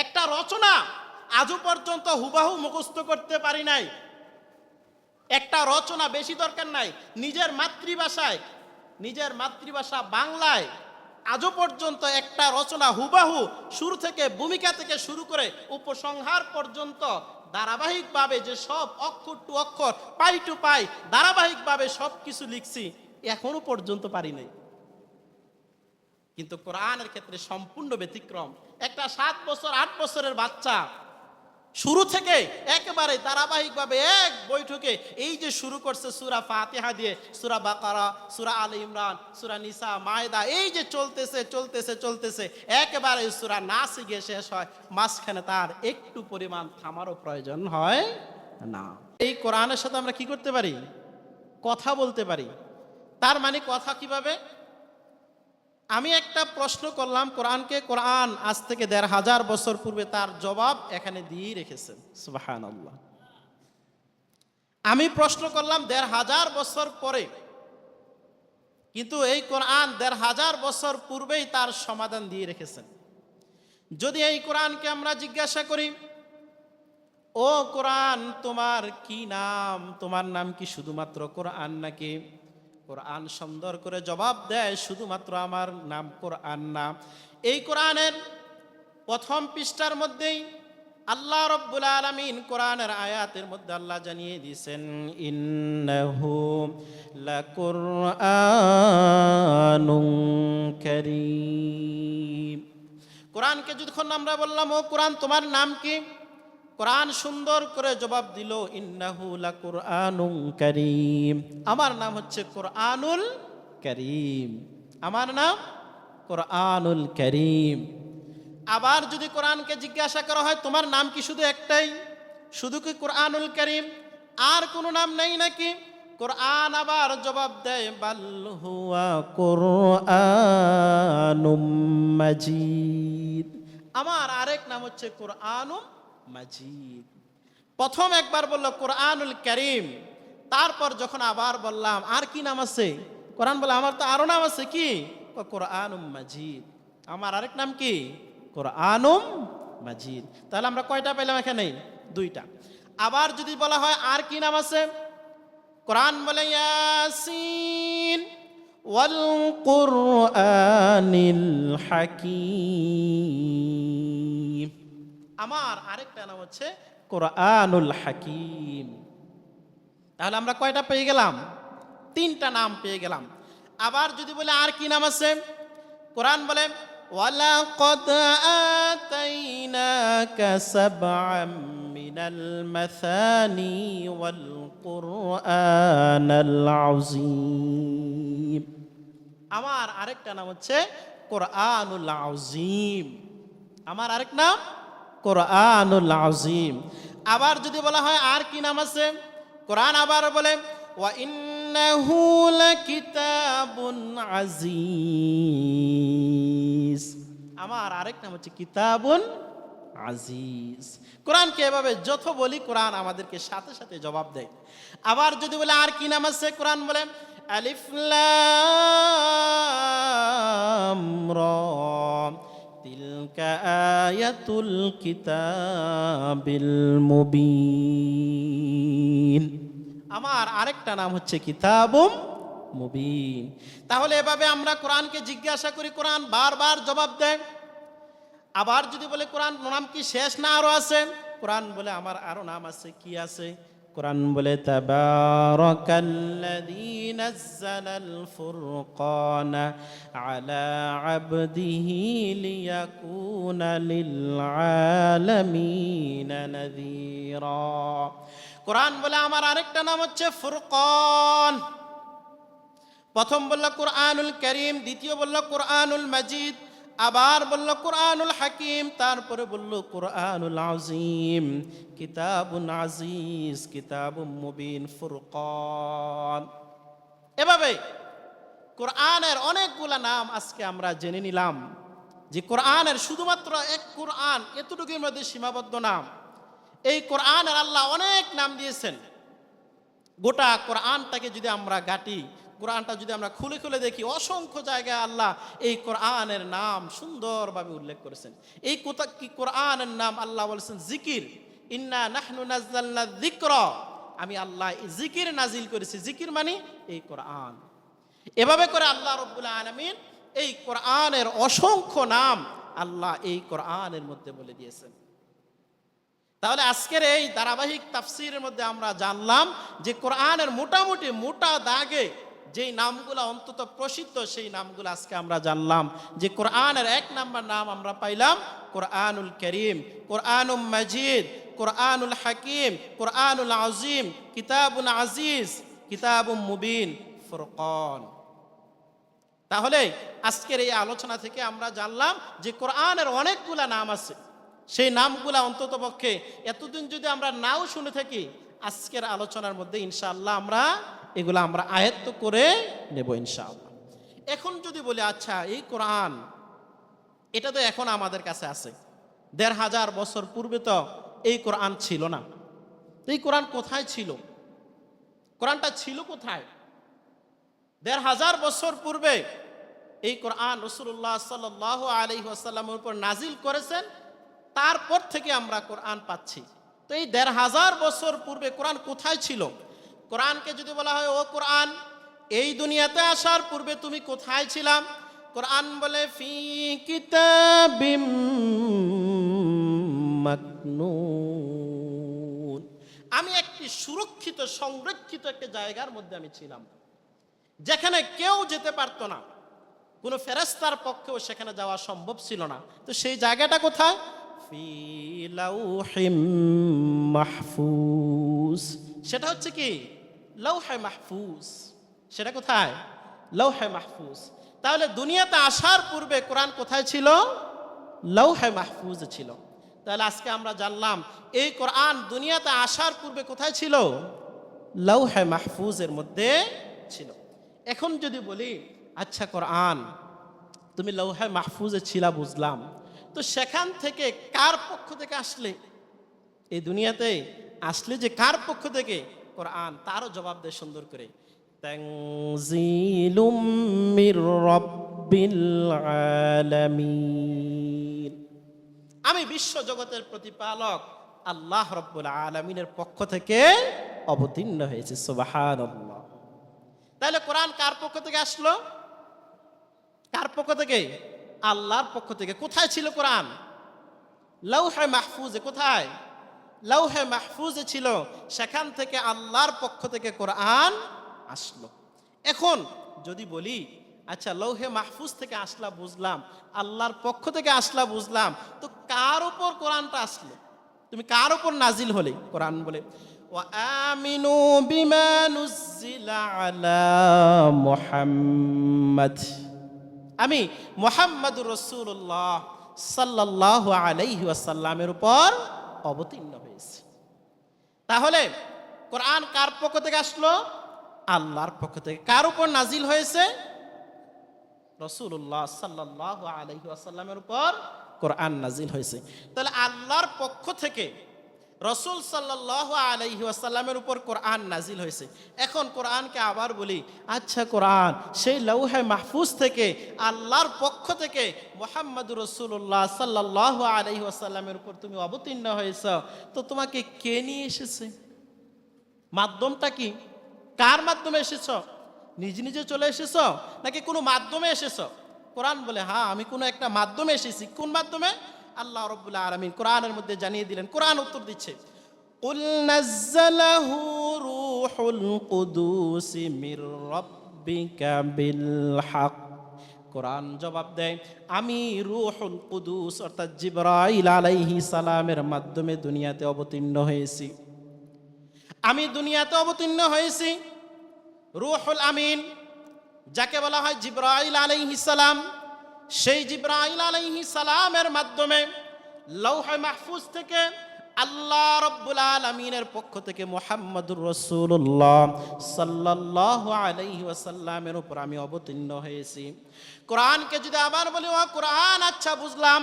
একটা রচনা আজও পর্যন্ত হুবাহু মুখস্থ করতে পারি নাই। একটা রচনা, বেশি দরকার নাই, নিজের মাতৃভাষা বাংলায় আজও পর্যন্ত একটা রচনা হুবাহু শুরু থেকে, ভূমিকা থেকে শুরু করে উপসংহার পর্যন্ত ধারাবাহিকভাবে যে সব অক্ষর টু অক্ষর, পাই টু পাই ধারাবাহিকভাবে সব কিছু লিখছি, এখনো পর্যন্ত পারি নাই। কিন্তু কোরআনের ক্ষেত্রে সম্পূর্ণ ব্যতিক্রম। একটা 7 বছর 8 বছরের বাচ্চা শুরু থেকে একেবারে ধারাবাহিকভাবে এক বৈঠকে এই যে শুরু করছে সূরা ফাতিহা দিয়ে, সূরা বাকারা, সূরা আলে ইমরান, সূরা নিসা, মায়দা, এই যে চলতেছে একেবারে সূরা নাস গিয়ে শেষ হয়, মাঝখানে তার একটু পরিমাণ থামারও প্রয়োজন হয় না। এই কোরআনের সাথে আমরা কি করতে পারি? কথা বলতে পারি। তার মানে কথা কিভাবে? আমি একটা প্রশ্ন করলাম কোরআনকে, কোরআন আজ থেকে ১৫০০ বছর পূর্বে তার জবাব এখানে দিয়ে রেখেছেন। সুবহানাল্লাহ। আমি প্রশ্ন করলাম ১৫০০ বছর পরে, কিন্তু এই কোরআন ১৫০০ বছর পূর্বেই তার সমাধান দিয়ে রেখেছেন। যদি এই কোরআনকে আমরা জিজ্ঞাসা করি, ও কোরআন তোমার কি নাম? তোমার নাম কি শুধুমাত্র কোরআন নাকি? কোরআন সুন্দর করে জবাব দেয়, শুধুমাত্র আমার নাম কোরআন না। এই কোরআনের প্রথম পৃষ্ঠার মধ্যেই আল্লাহ রাব্বুল আলামিন কোরআনের আয়াতের মধ্যে আল্লাহ জানিয়ে দিয়েছেন, ইন্নাহু লাকুরআনুন কারীম। কোরআনকে যখন আমরা বললাম, ও কোরআন তোমার নাম কি? কোরআন সুন্দর করে জবাব দিল, ইন্নাহু লাকুরআনুন কারীম, আমার নাম হচ্ছে কোরআনুল কারীম, আমার নাম কোরআনুল কারীম। আবার যদি কোরআনকে জিজ্ঞাসা করা হয়, তোমার নাম কি শুধু একটাই, শুধু কি কোরআনুল কারীম, আর কোনো নাম নেই নাকি? কোরআন আবার জবাব দেয়, বাল হুয়া কোরআনুম মাজিদ, আমার আরেক নাম হচ্ছে কোরআনুম মাজিদ। প্রথম একবার বলল কোরআনুল কারীম, তারপর যখন আবার বললাম আর কি নাম আছে, কোরআন বলে আমার তো আরো নাম আছে, কি? কোরআনুম মাজিদ, আমার আরেক নাম কি? কোরআনুম মাজিদ। তাহলে আমরা কয়টা পেলাম এখানে? 2টা। আবার যদি বলা হয় আর কি নাম আছে, কোরআন বলে ইয়াসিন ওয়াল কুরআনিল হাকীম, আমার আরেকটা নাম হচ্ছে কোরআনুল হাকীম। তাহলে আমরা কয়টা পেয়ে গেলাম? 3টা নাম পেয়ে গেলাম। আবার যদি বলে আর কি নাম আছে, কোরআন বলে ওয়ালাকাদ আতাইনাকা সাবআম মিনাল মাসানি ওয়াল কুরআনাল আযীম, আমার আরেকটা নাম হচ্ছে কোরআনুল আযীম, আমার আরেক নাম কোরআনুল আযীম। আবার যদি বলা হয় আর কি নাম আছে, কোরআন আবার বলে ওয়া ইন্নাহু লাকিতাবুন আজিজ, আমার আরেক নাম হচ্ছে কিতাবুন আজিজ। কোরআনকে এভাবে যত বলি কোরআন আমাদেরকে সাথে সাথে জবাব দেয়। আবার যদি বলে আর কি নাম আছে, কোরআন বলে আলিফ লাম রা তিলকা আয়াতুল কিতাবিল মুবিন, আমার আরেকটা নাম হচ্ছে কিতাবুম মুবিন। তাহলে এভাবে আমরা কোরআনকে জিজ্ঞাসা করি, কোরআন বারবার জবাব দেয়। আবার যদি বলে কোরআন নাম কি শেষ না আরো আছে, কোরআন বলে আমার আরো নাম আছে, কি আছে? কোরআন বলে তাবারাকাল্লাযী নাযালাল ফুরকানা আলা আবদিহি লিয়াকুনা লিল আলামিনা নাযীরা। কোরআন বলে আমার আরেকটা নাম হচ্ছে ফুরকান। প্রথম বলল কোরআনুল কারীম, দ্বিতীয় বলল কোরআনুল মাজিদ, আবার বলল কোরআনুল হাকিম, তারপরে বলল কোরআনুল আযীম, কিতাবুন আজিজ, কিতাবুম মুবিন, ফুরকান। এভাবে কোরআনের অনেকগুলা নাম আজকে আমরা জেনে নিলাম, যে কোরআনের শুধুমাত্র এক কোরআন এতটুকুর মধ্যে সীমাবদ্ধ নাম। এই কোরআনের আল্লাহ অনেক নাম দিয়েছেন। গোটা কোরআনটাকে যদি আমরা ঘাটি কোরআনটা যদি আমরা খুলে খুলে দেখি, অসংখ্য জায়গায় আল্লাহ এই কোরআনের নাম সুন্দরভাবে উল্লেখ করেছেন। এই কোরআনের নাম আল্লাহ বলেছেন জিকির, ইন্না নাহনু নাজ্জালনা যিকরা, আমি আল্লাহ জিকির নাজিল করেছি। জিকির মানে এই কোরআন। এভাবে করে আল্লাহ রাব্বুল আলামিন এই কোরআনের অসংখ্য নাম আল্লাহ এই কোরআনের মধ্যে বলে দিয়েছেন। তাহলে আজকের এই ধারাবাহিক তাফসীরের মধ্যে আমরা জানলাম যে কোরআনের মোটামুটি মোটা দাগে যেই নামগুলো অন্তত প্রসিদ্ধ, সেই নামগুলো আজকে আমরা জানলাম। যে কোরআনের 1 নাম্বার নাম আমরা পাইলাম কোরআনুল কারীম, কোরআনুল মাজিদ, কোরআনুল হাকিম, কোরআনুল আজিম, কিতাবুন আজিজ, কিতাবুম মুবিন, ফুরকান। তাহলে আজকের এই আলোচনা থেকে আমরা জানলাম যে কোরআনের অনেকগুলা নাম আছে। সেই নামগুলা অন্তত পক্ষে এতদিন যদি আমরা নাও শুনে থাকি, আজকের আলোচনার মধ্যে ইনশাআল্লাহ আমরা এগুলো আমরা আয়ত্ত করে নেব ইনশাআল্লাহ। এখন যদি বলি আচ্ছা এই কোরআন, এটা তো এখন আমাদের কাছে আছে, 1500 বছর পূর্বে তো এই কোরআন ছিল না। এই কোরআন কোথায় ছিল? কোরআনটা ছিল কোথায়? 1500 বছর পূর্বে এই কোরআন রাসূলুল্লাহ সাল্লাল্লাহু আলাইহি ওয়াসাল্লামের উপর নাজিল করেছেন, তারপর থেকে আমরা কোরআন পাচ্ছি। তো এই 1500 বছর পূর্বে কোরআন কোথায় ছিল? কোরআনকে যদি বলা হয় ও কোরআন, এই দুনিয়াতে আসার পূর্বে তুমি কোথায় ছিলাম? কোরআন বলে ফি কিতাবিম মাকনুন, আমি একটি সুরক্ষিত সংরক্ষিত একটা জায়গার মধ্যে আমি ছিলাম, যেখানে কেউ যেতে পারতো না, কোনো ফেরেশতার পক্ষেও সেখানে যাওয়া সম্ভব ছিল না। তো সেই জায়গাটা কোথায়? ফি লাউহিম মাহফুজ, সেটা হচ্ছে কি লৌহে মাহফুজ। সেটা কোথায়? লৌহে মাহফুজ। তাহলে দুনিয়াতে আসার পূর্বে কোরআন কোথায় ছিল? লৌহে মাহফুজ ছিল। তাহলে আজকে আমরা জানলাম এই কোরআন দুনিয়াতে আসার পূর্বে কোথায় ছিল? লৌহে মাহফুজের মধ্যে ছিল। এখন যদি বলি আচ্ছা কোরআন তুমি লৌহে মাহফুজে ছিলা বুঝলাম, তো সেখান থেকে কার পক্ষ থেকে আসলে? এই দুনিয়াতে আসলে যে কার পক্ষ থেকে? কোরআন তারও জবাব দেয় সুন্দর করে, তানজিলুম মির রাব্বিল আলামিন, আমি বিশ্ব জগতের প্রতিপালক আল্লাহ রাব্বুল আলামিনের পক্ষ থেকে অবতীর্ণ হয়েছে। সুবহানাল্লাহ। তাহলে কোরআন কার পক্ষ থেকে আসলো? কার পক্ষ থেকে? আল্লাহর পক্ষ থেকে। কোথায় ছিল কোরআন? লৌহে মাহফুজে। কোথায়? লৌহে মাহফুজে ছিল। সেখান থেকে আল্লাহর পক্ষ থেকে কোরআন আসলো। এখন যদি বলি আচ্ছা লৌহে মাহফুজ থেকে আসলা বুঝলাম, আল্লাহর পক্ষ থেকে আসলা বুঝলাম, তো কার উপর কোরআনটা আসলো? তুমি কার উপর নাজিল হলে? কোরআন বলে ওয়া আমিনু বিমা নুজিলা আলা মুহাম্মাদ, আমি মুহাম্মাদুর রাসূলুল্লাহ সাল্লাল্লাহু আলাইহি ওয়াসাল্লামের উপর অবতীর্ণ হয়েছে। তাহলে কোরআন কার পক্ষ থেকে আসলো? আল্লাহর পক্ষ থেকে। কার উপর নাজিল হয়েছে? রাসূলুল্লাহ সাল্লাল্লাহু আলাইহি ওয়াসাল্লামের উপর কোরআন নাজিল হয়েছে। তাহলে আল্লাহর পক্ষ থেকে রাসূল সাল্লাল্লাহু আলাইহি ওয়াসাল্লামের উপর কোরআন নাজিল হয়েছে। এখন কোরআনকে আবার বলি আচ্ছা কোরআন সেই লৌহে মাহফুজ থেকে আল্লাহর পক্ষ থেকে মুহাম্মদুর রাসূলুল্লাহ সাল্লাল্লাহু আলাইহি ওয়াসাল্লামের উপর তুমি অবতীর্ণ হয়েছ, তো তোমাকে কে নিয়ে এসেছে? মাধ্যমটা কি? কার মাধ্যমে এসেছ? নিজে নিজে চলে এসেছ নাকি কোনো মাধ্যমে এসেছ? কোরআন বলে হ্যাঁ আমি কোনো একটা মাধ্যমে এসেছি। কোন মাধ্যমে? আল্লাহ রাব্বুল আলামিন কোরআনের মধ্যে জানিয়ে দিলেন। কোরআন উত্তর দিচ্ছে কুল নাযালাহু রূহুল কুদুস মির রাব্বিকা বিল হক, কোরআন জবাব দেয় আমি রূহুল কুদুস অর্থাৎ জিবরাইল আলাইহিস সালামের মাধ্যমে দুনিয়াতে অবতীর্ণ হয়েছি। আমি দুনিয়াতে অবতীর্ণ হয়েছি। রূহুল আমিন যাকে বলা হয় জিবরাইল আলাইহিস সালাম, সেই জিবরাইল আলাইহিস সালামের মাধ্যমে লৌহে মাহফুজ থেকে আল্লাহ রাব্বুল আলামিনের পক্ষ থেকে মুহাম্মদুর রাসূলুল্লাহ সাল্লাল্লাহু আলাইহি ওয়াসাল্লামের উপর আমি অবতীর্ণ হয়েছি। কোরআনকে যদি আবার বলি ও কোরআন আচ্ছা বুঝলাম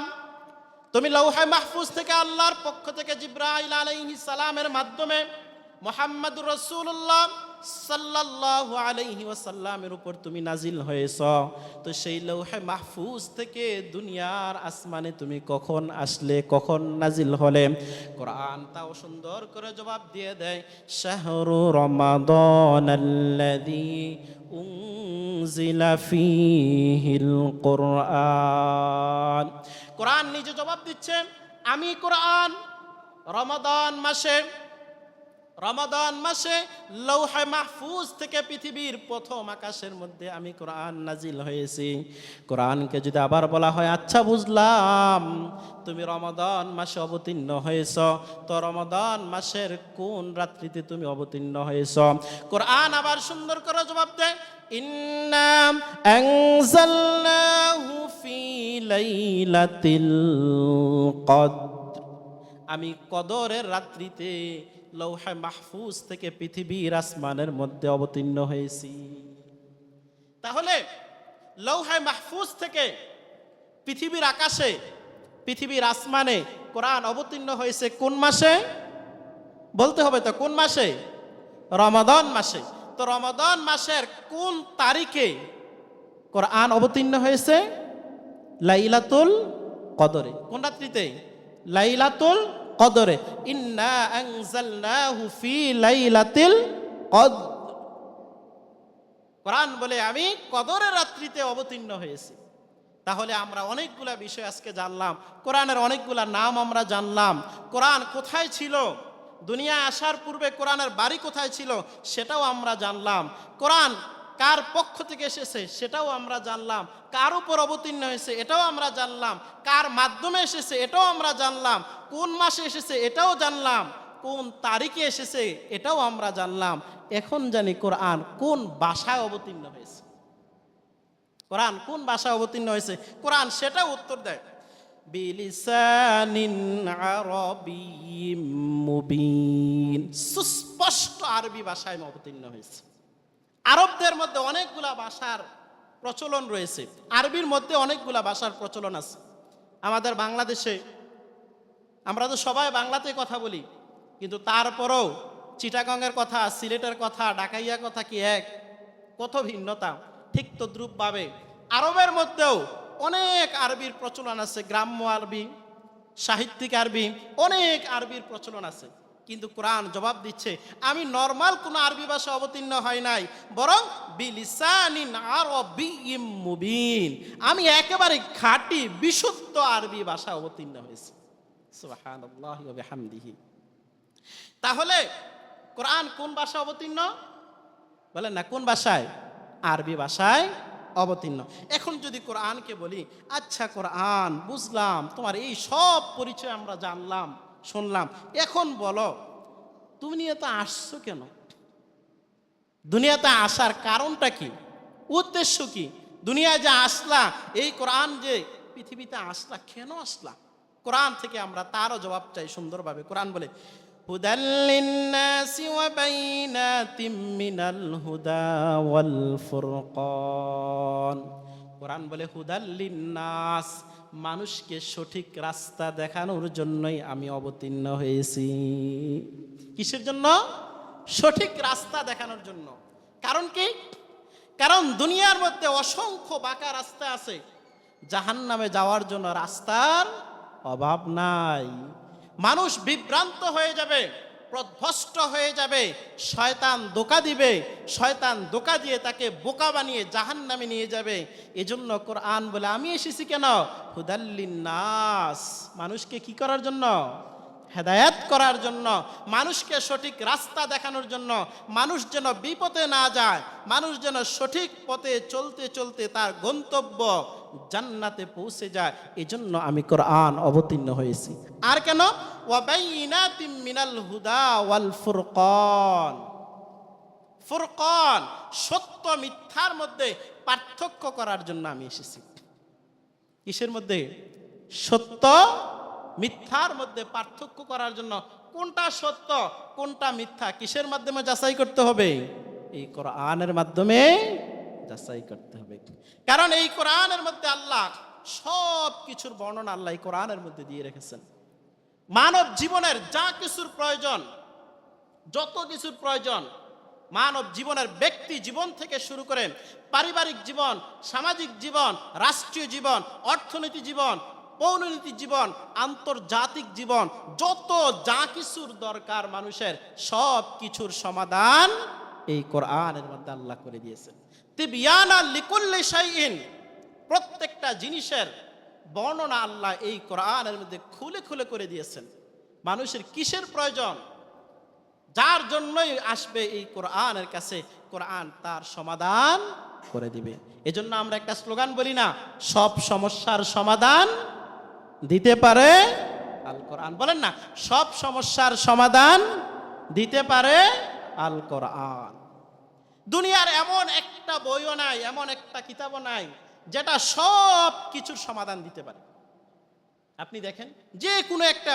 তুমি লৌহে মাহফুজ থেকে আল্লাহর পক্ষ থেকে জিবরাইল আলাইহিস সালামের মাধ্যমে মুহাম্মাদুর রাসূলুল্লাহ সাল্লাল্লাহু আলাইহি ওয়াসাল্লামের উপর তুমি নাজিল হয়েছ, তো সেই লৌহে মাহফুজ থেকে দুনিয়ার আসমানে তুমি কখন আসলে, কখন নাজিল হলে? কোরআন তাও সুন্দর করে জবাব দিয়ে দেয়, শাহরু রমাদানাল্লাযী উনজিলা ফীহিল কুরআন। কোরআন নিজে জবাব দিচ্ছে, আমি কোরআন রমাদান মাসে লৌহে মাহফুজ থেকে পৃথিবীর প্রথম আকাশের মধ্যে আমি কোরআন নাজিল হয়েছি। কোরআনকে যদি আবার বলা হয়, আচ্ছা বুঝলাম তুমি রমাদান মাসে অবতীর্ণ হয়েছ, তো রমাদান মাসের কোন রাত্রিতে তুমি অবতীর্ণ হয়েছ? কোরআন আবার সুন্দর করে জবাব দেয়, ইন্না আনজালনাহু ফি লাইলাতিল কদর। আমি কদরের রাত্রিতে লৌহে মাহফুজ থেকে পৃথিবীর আসমানের মধ্যে অবতীর্ণ হয়েছি। তাহলে লৌহে মাহফুজ থেকে পৃথিবীর আকাশে, পৃথিবীর আসমানে কোরআন অবতীর্ণ হয়েছে কোন মাসে? বলতে হবে তো কোন মাসে? রমাদান মাসে। তো রমাদান মাসের কোন তারিখে কোরআন অবতীর্ণ হয়েছে? লাইলাতুল কদরে। কোন রাত্রিতে? লাইলাতুল কদরে। ইন্না আনজালনাহু ফি লাইলাতিল কদর। কোরআন বলে আমি কদরের রাত্রিতে অবতীর্ণ হয়েছি। তাহলে আমরা অনেকগুলা বিষয় আজকে জানলাম, কোরআনের অনেকগুলা নাম আমরা জানলাম। কোরআন কোথায় ছিল, দুনিয়া আসার পূর্বে কোরআনের বাড়ি কোথায় ছিল সেটাও আমরা জানলাম। কোরআন কার পক্ষ থেকে এসেছে সেটাও আমরা জানলাম, কার উপর অবতীর্ণ হয়েছে এটাও আমরা জানলাম, কার মাধ্যমে এসেছে এটাও আমরা জানলাম, কোন মাসে এসেছে এটাও জানলাম, কোন তারিখে এসেছে এটাও আমরা জানলাম। এখন জানি কোরআন কোন ভাষায় অবতীর্ণ হয়েছে। কোরআন কোন ভাষায় অবতীর্ণ হয়েছে, কোরআন সেটাও উত্তর দেয়, বিলিসানিন আরাবিয়্যিম মুবিন। সুস্পষ্ট আরবি ভাষায় অবতীর্ণ হয়েছে। আরবদের মধ্যে অনেকগুলা ভাষার প্রচলন রয়েছে, আরবির মধ্যে অনেকগুলা ভাষার প্রচলন আছে। আমাদের বাংলাদেশে আমরা তো সবাই বাংলাতে কথা বলি, কিন্তু তারপরেও চিটাগংয়ের কথা, সিলেটের কথা, ঢাকাইয়া কথা কি এক? কত ভিন্নতা। ঠিক তদ্রূপভাবে আরবের মধ্যেও অনেক আরবির প্রচলন আছে, গ্রাম্য আরবি, সাহিত্যিক আরবি, অনেক আরবির প্রচলন আছে। কিন্তু কোরআন জবাব দিচ্ছে, আমি নরমাল কোনো আরবি ভাষা অবতীর্ণ হয় নাই, বরং বিলিসানিন আরাবিয়্যিম মুবিন, আমি একেবারে খাঁটি বিশুদ্ধ আরবি ভাষা অবতীর্ণ হয়েছে। সুবহানাল্লাহি ওয়া বিহামদিহি। তাহলে কোরআন কোন ভাষা অবতীর্ণ? বলেন না, কোন ভাষায়? আরবি ভাষায় অবতীর্ণ। এখন যদি কোরআনকে বলি, আচ্ছা কোরআন বুঝলাম, তোমার এই সব পরিচয় আমরা জানলাম, শুনলাম, এখন বলো তুমি দুনিয়াতে আসছো কেন? দুনিয়াতে আসার কারণটা কি, উদ্দেশ্য কি? দুনিয়ায় যে আসলা, এই কোরআন যে পৃথিবীতে আসলা, কেন আসলা? কোরআন থেকে আমরা তারও জবাব চাই সুন্দরভাবে। কোরআন বলে, হুদাল লিন্নাসি ওয়া বাইনাতিম মিনাল হুদা ওয়াল ফুরকান। কোরআন বলে হুদাল লিন্নাস, মানুষকে সঠিক রাস্তা দেখানোর জন্যই আমি অবতীর্ণ হয়েছি। কিসের জন্য? সঠিক রাস্তা দেখানোর জন্য। কারণ কি? কারণ দুনিয়ার মধ্যে অসংখ্য বাঁকা রাস্তা আছে, জাহান্নামে যাওয়ার জন্য রাস্তার অভাব নাই। মানুষ বিভ্রান্ত হয়ে যাবে, পথভ্রষ্ট হয়ে যাবে, শয়তান ধোঁকা দিবে, শয়তান ধোঁকা দিয়ে তাকে বোকা বানিয়ে জাহান্নামে নিয়ে যাবে। এজন্য কোরআন বলে আমি এসেছি কেন? হুদাল লিন্নাস, মানুষকে কি করার জন্য? হেদায়েত করার জন্য, মানুষকে সঠিক রাস্তা দেখানোর জন্য, মানুষ যেন বিপদে না যায়, মানুষ যেন সঠিক পথে চলতে চলতে তার গন্তব্য জান্নাতে পৌঁছে যায়। এজন্য আমি কোরআন অবতীর্ণ হয়েছি। আর কেন? ওয়া বাইনাতিম মিনাল হুদা ওয়াল ফুরকান। ফুরকান, সত্য মিথ্যার মধ্যে পার্থক্য করার জন্য আমি এসেছি। কিসের মধ্যে? সত্য মিথ্যার মধ্যে পার্থক্য করার জন্য। কোনটা সত্য কোনটা মিথ্যা কিসের মাধ্যমে যাচাই করতে হবে? এই কোরআনের মাধ্যমে যাচাই করতে হবে। কারণ এই কোরআনের মধ্যে আল্লাহ সব কিছুর বর্ণনা আল্লাহ এই কোরআনের মধ্যে দিয়ে রেখেছেন। মানব জীবনের যা কিছুর প্রয়োজন যত কিছুর প্রয়োজন মানব জীবনের ব্যক্তি জীবন থেকে শুরু করে পারিবারিক জীবন, সামাজিক জীবন, রাষ্ট্রীয় জীবন, অর্থনীতি জীবন, পৌরনীতি জীবন, আন্তর্জাতিক জীবন, যত যা কিছুর দরকার মানুষের সব কিছুর সমাধান এই কোরআনের মধ্যে আল্লাহ করে দিয়েছেন। তিবয়ানা লিকুল্লি শাইইন, প্রত্যেকটা জিনিসের বর্ণনা আল্লাহ এই কোরআনের মধ্যে খুলে খুলে করে দিয়েছেন। মানুষের কিসের প্রয়োজন, যার জন্যই আসবে এই কোরআনের কাছে, কোরআন তার সমাধান করে দিবে। এজন্য আমরা একটা স্লোগান বলি না, সব সমস্যার সমাধান দিতে পারে আল কোরআন। বলেন না, সব সমস্যার সমাধান দিতে পারে আল কোরআন। দুনিয়ার এমন একটা বইও নাই, এমন একটা কিতাবও নাই যেটা সব কিছুর সমাধান দিতে পারে। আপনি দেখেন, যে কোনো একটা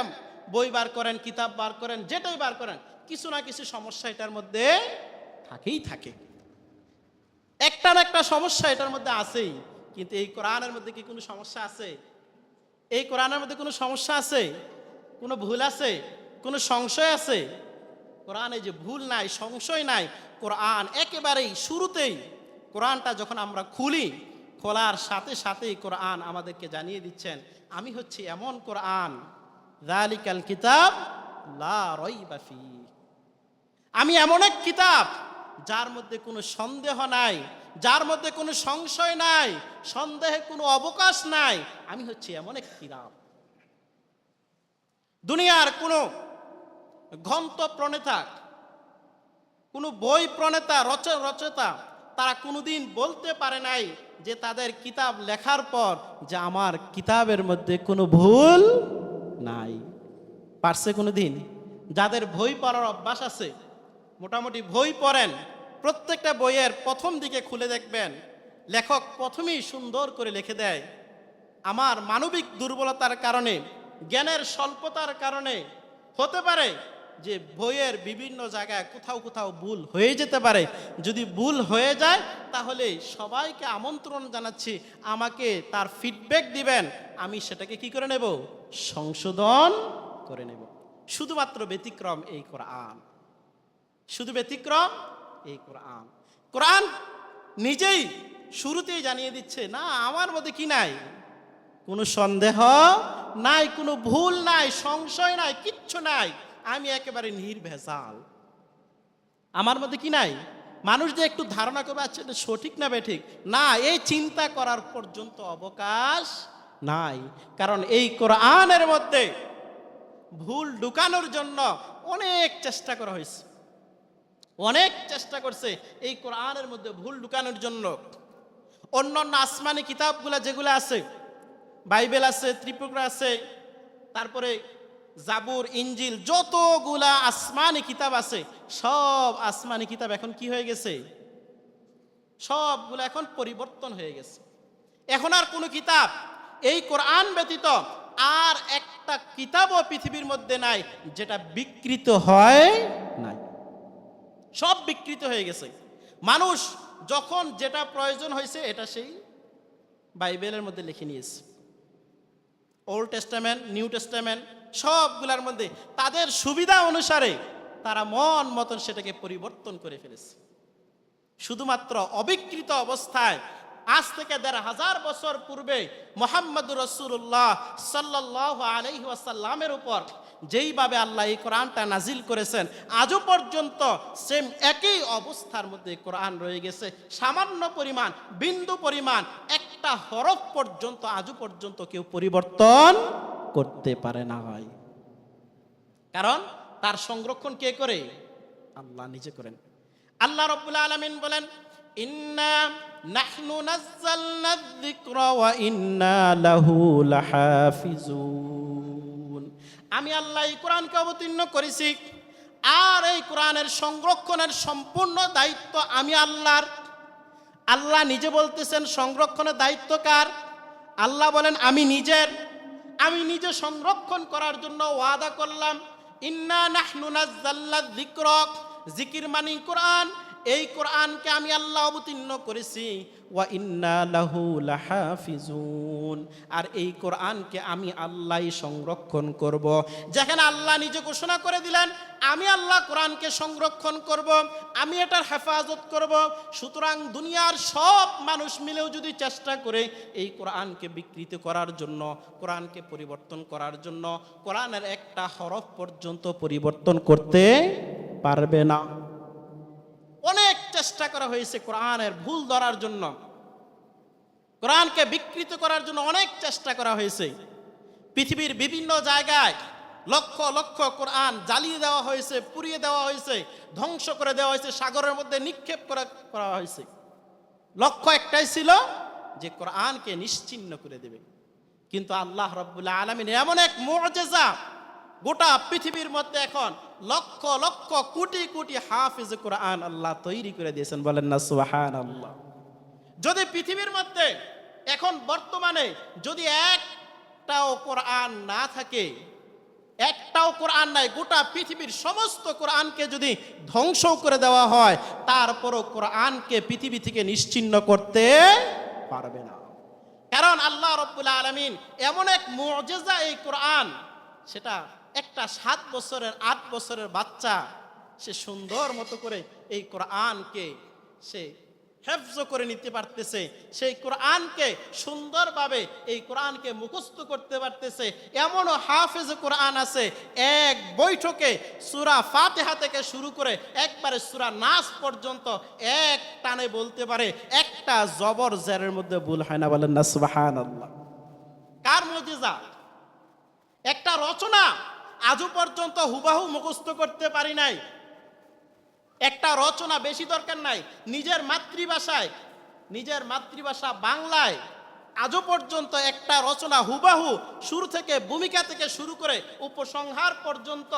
বই বার করেন, কিতাব বার করেন, যেটাই বার করেন, কিছু না কিছু সমস্যা এটার মধ্যে থাকেই থাকে। একটা না একটা সমস্যা এটার মধ্যে আছেই। কিন্তু এই কোরআনের মধ্যে কি কোনো সমস্যা আছে? এই কোরআনের মধ্যে কোনো সমস্যা আছে? কোনো ভুল আছে? কোনো সংশয় আছে? কোরআনে যে ভুল নাই, সংশয় নাই। কোরআন একেবারেই শুরুতেই কোরআনটা যখন আমরা খুলি, খোলার সাথে সাথেই কোরআন আমাদেরকে জানিয়ে দিচ্ছেন, আমি হচ্ছি এমন কোরআন, যালিকাল কিতাব লা রাইবা ফীহ, আমি এমন এক কিতাব যার মধ্যে কোনো সন্দেহ নাই, যার মধ্যে কোনো সংশয় নাই, সন্দেহে কোনো অবকাশ নাই। আমি হচ্ছি এমন এক কিতাব। দুনিয়ার কোনো গ্রন্থ প্রণেতা, কোনো বই প্রণেতা, রচয়িতা, তারা কোনোদিন বলতে পারে নাই যে তাদের কিতাব লেখার পর যে আমার কিতাবের মধ্যে কোনো ভুল নাই। পারছে কোনোদিন? যাদের বই পড়ার অভ্যাস আছে, মোটামুটি বই পড়েন, প্রত্যেকটা বইয়ের প্রথম দিকে খুলে দেখবেন লেখক প্রথমেই সুন্দর করে লিখে দেয়, আমার মানবিক দুর্বলতার কারণে, জ্ঞানের স্বল্পতার কারণে হতে পারে যে বইয়ের বিভিন্ন জায়গায় কোথাও কোথাও ভুল হয়ে যেতে পারে। যদি ভুল হয়ে যায় তাহলে সবাইকে আমন্ত্রণ জানাচ্ছি, আমাকে তার ফিডব্যাক দিবেন, আমি সেটাকে কি করে নেব? সংশোধন করে নেব। শুধুমাত্র ব্যতিক্রম এই কোরআন, শুধু ব্যতিক্রম এই কোরআন। কোরআন নিজেই শুরুতেই জানিয়ে দিচ্ছে, না আমার মধ্যে কি নাই, কোনো সন্দেহ নাই, কোনো ভুল নাই, সংশয় নাই, কিচ্ছু নাই, আমি একেবারে নির্ভেজাল। আমার মধ্যে কি নাই? মানুষ যে একটু ধারণা করবে আচ্ছা এটা সঠিক না বেঠিক, না, এই চিন্তা করার পর্যন্ত অবকাশ নাই। কারণ এই কোরআনের মধ্যে ভুল ঢুকানোর জন্য অনেক চেষ্টা করা হয়েছে, অনেক চেষ্টা করছে এই কোরআনের মধ্যে ভুল ঢুকানোর জন্য। অন্যান্য আসমানি কিতাবগুলা যেগুলো আছে, বাইবেল আছে, ত্রিপিটক আছে, তারপরে জাবুর, ইঞ্জিল, যতগুলা আসমানি কিতাব আছে, সব আসমানি কিতাব এখন কি হয়ে গেছে? সবগুলো এখন পরিবর্তন হয়ে গেছে। এখন আর কোনো কিতাব এই কোরআন ব্যতীত আর একটা কিতাবও পৃথিবীর মধ্যে নাই যেটা বিকৃত হয় নাই, সব বিকৃত হয়ে গেছে। মানুষ যখন যেটা প্রয়োজন হয়েছে এটা সেই বাইবেলের মধ্যে লিখে নিয়েছে। ওল্ড টেস্টামেন্ট, নিউ টেস্টামেন্ট, সবগুলোর মধ্যে তাদের সুবিধা অনুসারে তারা মন মতন সেটাকে পরিবর্তন করে ফেলেছে। শুধুমাত্র অবিকৃত অবস্থায় আজ থেকে ১৫০০ বছর পূর্বে মুহাম্মদুর রাসূলুল্লাহ সাল্লাল্লাহু আলাইহি ওয়াসাল্লামের উপর যেইভাবে আল্লাহ এই কোরআনটা নাজিল করেছেন, আজও পর্যন্ত সেম একই অবস্থার মধ্যে কোরআন রয়ে গেছে। সামান্য পরিমাণ, বিন্দু পরিমাণ, একটা হরফ পর্যন্ত আজও পর্যন্ত কেউ পরিবর্তন করতে পারে না হয়। কারণ তার সংরক্ষণ কে করে? আল্লাহ নিজে করেন। আল্লাহ রাব্বুল আলামিন বলেন, ইন্না নাহনু নাযালনা যিকরা ওয়া ইন্না লাহু লাহাফিজুন। আমি আল্লাহ এই কোরআনকে অবতীর্ণ করেছি, আর এই কোরআনের সংরক্ষণের সম্পূর্ণ দায়িত্ব আমি আল্লাহর। আল্লাহ নিজে বলতেছেন সংরক্ষণের দায়িত্ব কার? আল্লাহ বলেন আমি নিজের, আমি নিজে সংরক্ষণ করার জন্য ওয়াদা করলাম। ইন্না নাহনু নাযালনা যিকরা, জিকির মানে কোরআন, এই কোরআনকে আমি আল্লাহ অবতীর্ণ করেছি। ওয়া ইন্না লাহু লাহাফিজুন, ইয়াহফাজুন, আর এই কোরআনকে আমি আল্লাহই সংরক্ষণ করব। যেখানে আল্লাহ নিজে ঘোষণা করে দিলেন আমি আল্লাহ কোরআনকে সংরক্ষণ করব, আমি এটার হেফাজত করব। সুতরাং দুনিয়ার সব মানুষ মিলেও যদি চেষ্টা করে এই কোরআনকে বিকৃত করার জন্য, কোরআনকে পরিবর্তন করার জন্য, কোরআনের একটা হরফ পর্যন্ত পরিবর্তন করতে পারবে না। অনেক চেষ্টা করা হয়েছে কোরআনের ভুল ধরার জন্য, কোরআনকে বিকৃত করার জন্য অনেক চেষ্টা করা হয়েছে। পৃথিবীর বিভিন্ন জায়গায় লক্ষ লক্ষ কোরআন জ্বালিয়ে দেওয়া হয়েছে, পুড়িয়ে দেওয়া হয়েছে, ধ্বংস করে দেওয়া হয়েছে, সাগরের মধ্যে নিক্ষেপ করা হয়েছে। লক্ষ্য একটাই ছিল যে কোরআনকে নিশ্চিহ্ন করে দেবে। কিন্তু আল্লাহ রাব্বুল আলামিন এমন এক মুআজিজা গোটা পৃথিবীর মধ্যে এখন লক্ষ লক্ষ কোটি কোটি হাফিজ কোরআন আল্লাহ তৈরি করে দিয়েছেন, বলেন না সুবহানাল্লাহ। যদি পৃথিবীর মধ্যে এখন বর্তমানে যদি একটাও কোরআন না থাকে, একটাও কোরআন নাই, গোটা পৃথিবীর সমস্ত কোরআনকে যদি ধ্বংস করে দেওয়া হয়, তারপরও কোরআনকে পৃথিবী থেকে নিশ্চিহ্ন করতে পারবে না। কারণ আল্লাহ রাব্বুল আলামিন এমন এক মুআজিজা এই কোরআন, সেটা একটা 7 বছরের 8 বছরের বাচ্চা সে সুন্দর মতো করে এই কোরআনকে সে হেফজ করে নিতে পারতেছে, সেই কোরআনকে সুন্দরভাবে এই কোরআনকে মুখস্থ করতে পারতেছে। এমনও হাফেজ কোরআন আছে এক বৈঠকে সূরা ফাতিহা থেকে শুরু করে একবারে সূরা নাস পর্যন্ত এক টানে বলতে পারে, একটা জবর জেরের মধ্যে ভুল হয় না, বলেন না সুবহানাল্লাহ। কার মুজিজা! একটা রচনা আজও পর্যন্ত হুবাহু মুখস্থ করতে পারি নাই। একটা রচনা, বেশি দরকার নাই, নিজের মাতৃভাষা বাংলায় আজও পর্যন্ত একটা রচনা হুবাহু শুরু থেকে ভূমিকা থেকে শুরু করে উপসংহার পর্যন্ত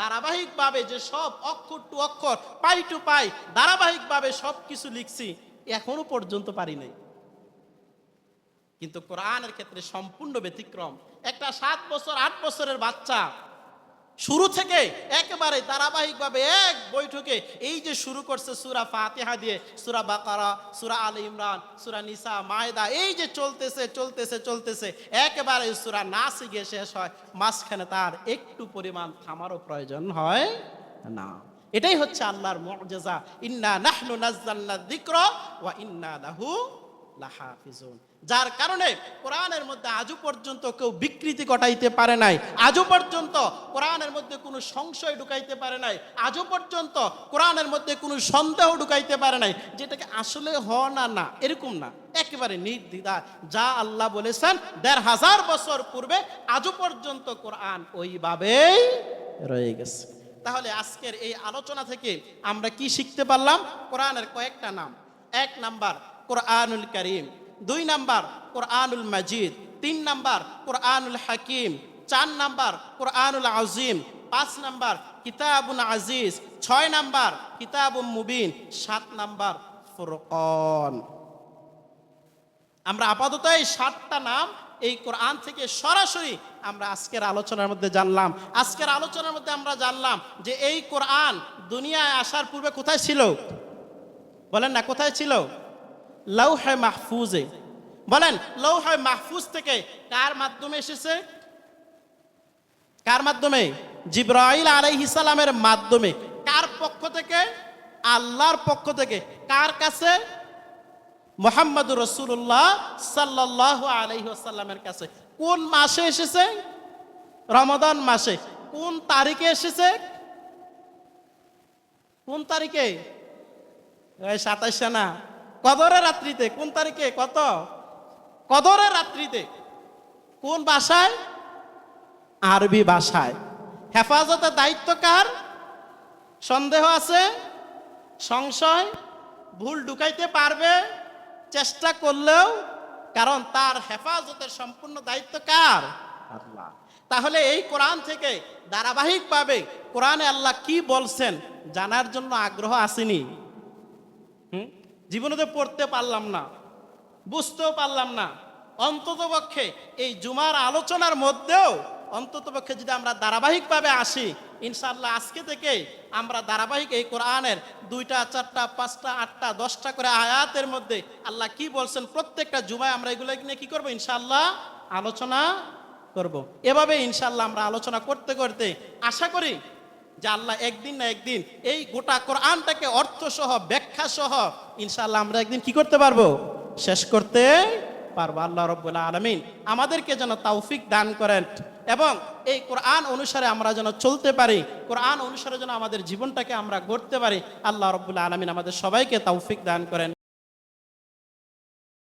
ধারাবাহিকভাবে যে সব অক্ষর টু অক্ষর, পাই টু পাই ধারাবাহিকভাবে সব কিছু লিখছি, এখনো পর্যন্ত পারি নাই। কিন্তু কোরআনের ক্ষেত্রে সম্পূর্ণ ব্যতিক্রম। একটা 7 বছর 8 বছরের বাচ্চা শুরু থেকে একেবারে ধারাবাহিকভাবে এক বৈঠকে এই যে শুরু করছে সূরা ফাতিহা দিয়ে, সূরা বাকারা, সূরা আলে ইমরান, সূরা নিসা, মায়দা, এই যে চলতেছে একেবারে সূরা নাসে গিয়ে শেষ হয়, মাঝখানে তার একটু পরিমাণ থামারও প্রয়োজন হয় না। এটাই হচ্ছে আল্লাহর মুআজিজা। ইন্না নাহনু নাযালনা যিকরা ওয়া ইন্না লাহু লাহাফিজুন। যার কারণে কোরআনের মধ্যে আজও পর্যন্ত কেউ বিকৃতি ঘটাইতে পারে নাই, আজও পর্যন্ত কোরআনের মধ্যে কোনো সংশয় ঢুকাইতে পারে নাই, আজও পর্যন্ত কোরআনের মধ্যে কোনো সন্দেহ ঢুকাইতে পারে নাই, যেটাকে আসলে না এরকম না, একেবারে নির্দ্বিধায় যা আল্লাহ বলেছেন ১৫০০ বছর পূর্বে আজও পর্যন্ত কোরআন ওইভাবেই রয়ে গেছে। তাহলে আজকের এই আলোচনা থেকে আমরা কি শিখতে পারলাম? কোরআনের কয়েকটা নাম। 1 নাম্বার কোরআনুল কারীম, 2 নাম্বার কোরআনুল মাজিদ, 3 নাম্বার কোরআনুল হাকিম, 4 নাম্বার কোরআনুল আজিম, 5 number কিতাবুন Aziz, 6 number কিতাবুম Mubin, 7 number Furqan. আমরা আপাতত এই 7টা নাম এই কোরআন থেকে সরাসরি আমরা আজকের আলোচনার মধ্যে জানলাম। আজকের আলোচনার মধ্যে আমরা জানলাম যে এই কোরআন দুনিয়ায় আসার পূর্বে কোথায় ছিল? বলেন না, কোথায় ছিল? লৌহে মাহফুজে। বলেন, লৌহে মাহফুজ থেকে কার মাধ্যমে এসেছে? কার মাধ্যমে? জিবরাইল আলাইহিস সালামের মাধ্যমে। কার পক্ষ থেকে? আল্লাহর পক্ষ থেকে। কার কাছে? মুহাম্মদুর রাসূলুল্লাহ সাল্লাল্লাহু আলাইহি ওয়াসাল্লামের কাছে। কোন মাসে এসেছে? রমাদান মাসে। কোন তারিখে এসেছে? কোন তারিখে? 27 না, কদরের রাত্রিতে। কোন তারিখে? কত? কদরের রাত্রিতে। কোন ভাষায়? আরবি ভাষায়। হেফাজতের দায়িত্ব কার? সন্দেহ আছে? সংশয়? ভুল ঢুকাইতে পারবে চেষ্টা করলেও, কারণ তার হেফাজতের সম্পূর্ণ দায়িত্ব কার? আল্লাহ। তাহলে এই কোরআন থেকে ধারাবাহিকভাবে কোরআনে আল্লাহ কি বলছেন জানার জন্য আগ্রহ আসেনি? জীবনে তো পড়তে পারলাম না, বুঝতেও পারলাম না, অন্ততপক্ষে এই জুমার আলোচনার মধ্যেও অন্ততপক্ষে যদি আমরা ধারাবাহিকভাবে আসি, ইনশাআল্লাহ আজকে থেকে আমরা ধারাবাহিক এই কোরআনের 2টা 4টা 5টা 8টা 10টা করে আয়াতের মধ্যে আল্লাহ কি বলছেন প্রত্যেকটা জুমায় আমরা এগুলো নিয়ে কি করব ইনশাআল্লাহ আলোচনা করব। এভাবে ইনশাআল্লাহ আমরা আলোচনা করতে করতে আশা করি যে আল্লাহ একদিন না একদিন এই গোটা কোরআনটাকে অর্থ সহ ব্যাখ্যা সহ ইনশাআল্লাহ আমরা একদিন কি করতে পারবো, শেষ করতে পারবো। আল্লাহ রাব্বুল আলামিন আমাদেরকে যেন তৌফিক দান করেন এবং এই কোরআন অনুসারে আমরা যেন চলতে পারি, কোরআন অনুসারে যেন আমাদের জীবনটাকে আমরা গড়তে পারি। আল্লাহ রাব্বুল আলামিন আমাদের সবাইকে তৌফিক দান করেন।